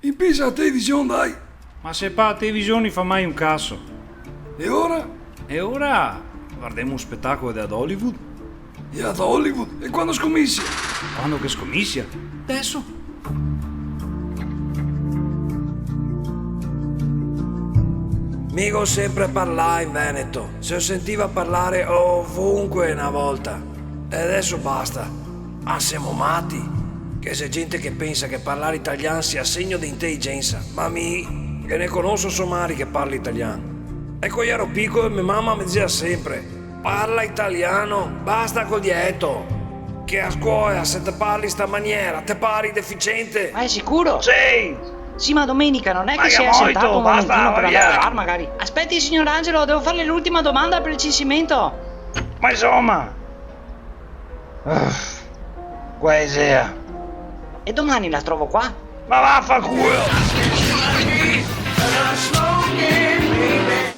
In pisa a televisione, dai. Ma se pa la televisione fa mai un cazzo. E ora? E ora guardiamo un spettacolo ad Hollywood? E ad Hollywood? E quando scommissi? Quando che scommissia? Adesso? Mico sempre parlare in Veneto. Se lo sentiva parlare ovunque una volta. E adesso basta. Ah, siamo matti. Che c'è gente che pensa che parlare italiano sia segno di intelligenza. Ma che ne conosco somari che parla italiano. Ecco, io ero piccolo e mia mamma mi diceva sempre: parla italiano, basta col dietto. Che a scuola se te parli sta maniera, te pari deficiente. Ma è sicuro? Sì! Sì, ma domenica non è che Ma si che è molto, assentato un basta, momentino per va andare via. al bar magari. Aspetti, signor Angelo, devo farle l'ultima domanda per il censimento. Ma insomma... Qua è Isea. E domani la trovo qua? Ma vaffanculo!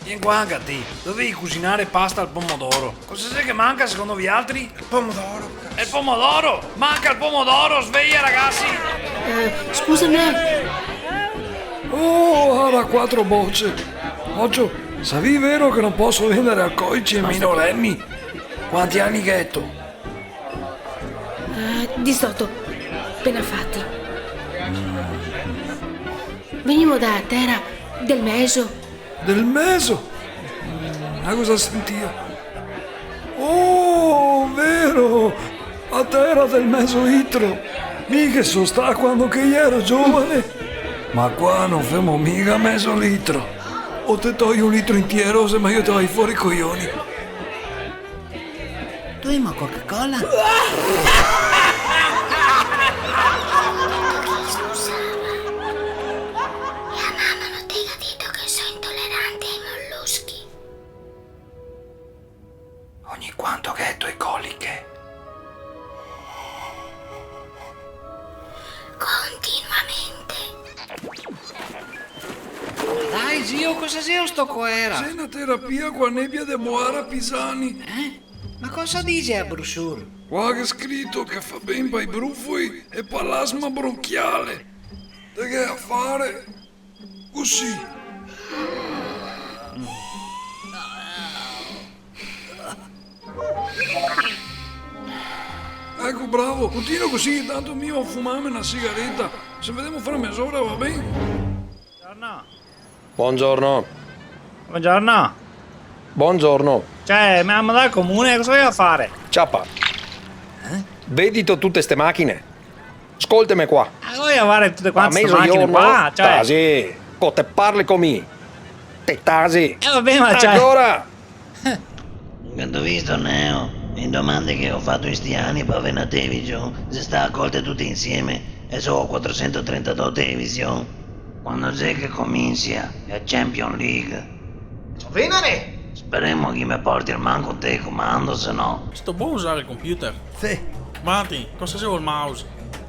Vieni qua, Gatti. Dovevi cucinare pasta al pomodoro. Cosa c'è che manca secondo voi altri? Il pomodoro. Il pomodoro? Manca il pomodoro, sveglia ragazzi! Scusami. Oh, ora 4 bocce. Occhio, sapevi vero che non posso vendere alcolici ai minorenni? Quanti anni ghetto? 18. Appena fatti. Venivo da terra del Meso. Del meso? Ma cosa sentiva? Oh, vero! A terra del meso itro. Mica so sta quando che io ero giovane. Ma qua non femo mica mezzo litro. O te togli un litro intero se ma io te vai fuori i coglioni. Tu hai una Coca-Cola? Ogni quanto ghetto e coliche. Dai zio, cosa sei sto coera? C'è una terapia qua nebbia de Moara Pisani. Ma cosa dice a brochure? Qua che è scritto che fa bene per i brufoli e per l'asma bronchiale. E che a fare? Così. Ecco, bravo, continua così, tanto mio a fumarmi una sigaretta. Se vediamo fra mezz'ora va bene? Buongiorno. Buongiorno. Buongiorno. Cioè, mi hanno dato al comune, cosa voglio fare? Ciappa. Vedi tutte ste macchine? Ascoltami qua. Ma voglio fare tutte A quante queste macchine mezzogiorno, qua, cioè... tasi. Te parli con me. Te tasi. Vabbè, ma cioè... Ancora. Quando ho visto Neo, in domande che ho fatto in sti anni per avere una televisione, si sta accolte tutte insieme e so 432 televisioni. Quando c'è che comincia la Champions League. Venere! Speriamo che mi porti il manco te comando, se no. Sto buono usare il computer. Sì, Mati, cosa sei il mouse?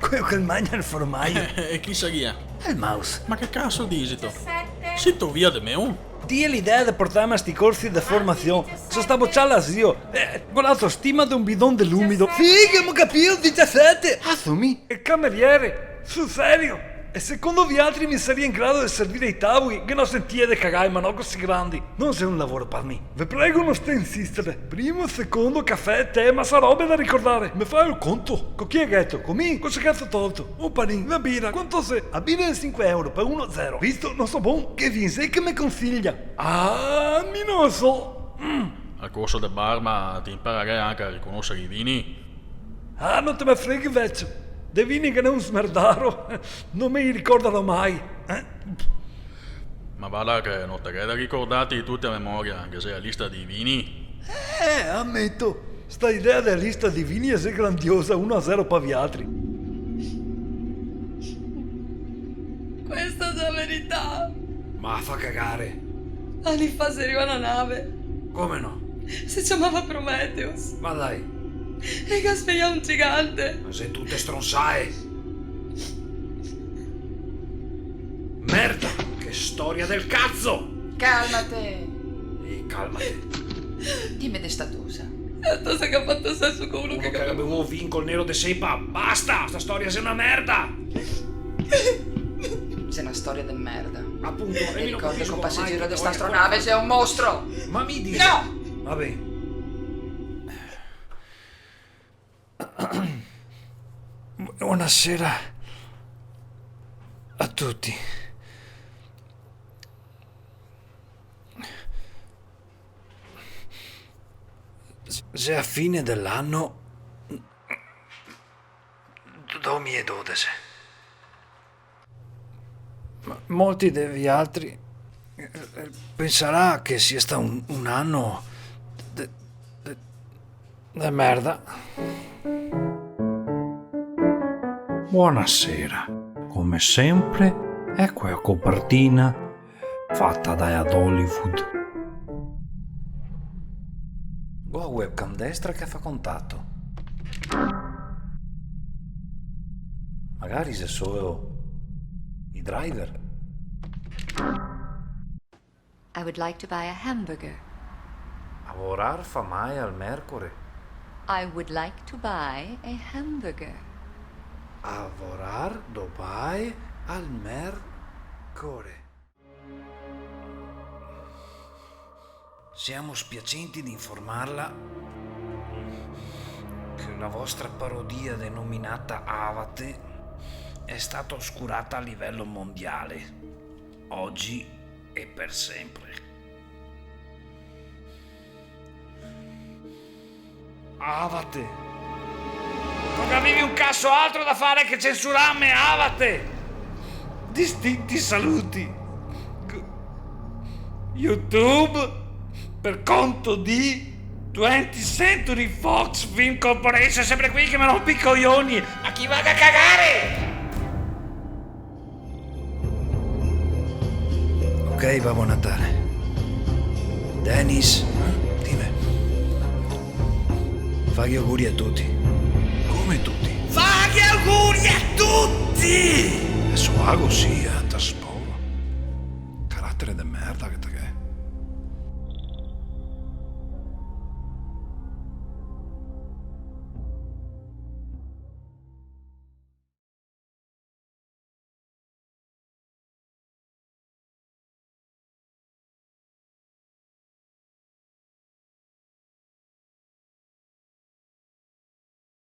quello che mangia il formaggio. E chi sa chi è? È il mouse. Ma che cazzo dici tu? Si tu via di me? Ti è l'idea di portarmi a sti corsi di formazione. Sono sta bocciala zio. Con l'autostima di un bidon dell'umido. Figa, mi capito, 17. Assumi. E cameriere. Sul serio. E secondo voi altri mi sarei in grado di servire i tavoli che non sentiate cagare ma non così grandi. Non sei un lavoro per me. Vi prego non stai a insistere. Primo, secondo, caffè, tè, ma sa robe da ricordare. Mi fai il conto? Con chi è detto? Con me? Cosa cazzo ho tolto? Un panino, una birra. Quanto sei? A birra è 5 euro per 1-0. Visto? Non so buon. Che vi sei che mi consiglia? Ah, mi non so. Al corso del bar, ma ti imparerai anche a riconoscere i vini. Ah, non te me freghi vecchio. Dei vini che non smerdaro. Non mi ricordano mai. Ma vada che non te da ricordati tutte a memoria, anche se la lista di vini. Ammetto. Sta idea della lista di vini è grandiosa. 1-0 per gli altri. Questa è la verità. Ma fa cagare. Anni fa si arriva una nave. Come no? Si chiamava Prometheus. Ma dai, E che sveglia un gigante. ma sei tutte stronzaie. Merda, che storia del cazzo! Calmate. Calmati. Dimmi di statusa. Tu sei che ha fatto sesso con uno Uno che che avevo vinto col nero de sepa. Basta, sta storia sei una merda. C'è una storia di merda. Appunto, E non ricordo che capisco un passeggero mai di sta che astronave c'è un mostro! Ma mi dici... No! Vabbè. Buonasera a tutti. Se a fine dell'anno 2012 molti degli altri penserà che sia stato un anno de merda. Buonasera, come sempre, ecco la copertina fatta da Ad Hollywood. La webcam destra che fa contatto. Magari se solo i driver. I would like to buy a hamburger. Lavorar fa mai al Mercury. I would like to buy a hamburger. Lavorar Dubai al Mercury. Siamo spiacenti di informarla che la vostra parodia denominata Avate è stata oscurata a livello mondiale, oggi e per sempre. Avate! Non avevi un cazzo altro da fare che censurarmi, Avate! Distinti saluti! YouTube per conto di 20th Century Fox Film Corporation, sempre qui che me rompi i coglioni! A chi vada a cagare! Ok, Babbo Natale. Dennis, dimmi. Fa gli auguri a tutti. Come tutti? Fa gli auguri a tutti! Adesso vago sia.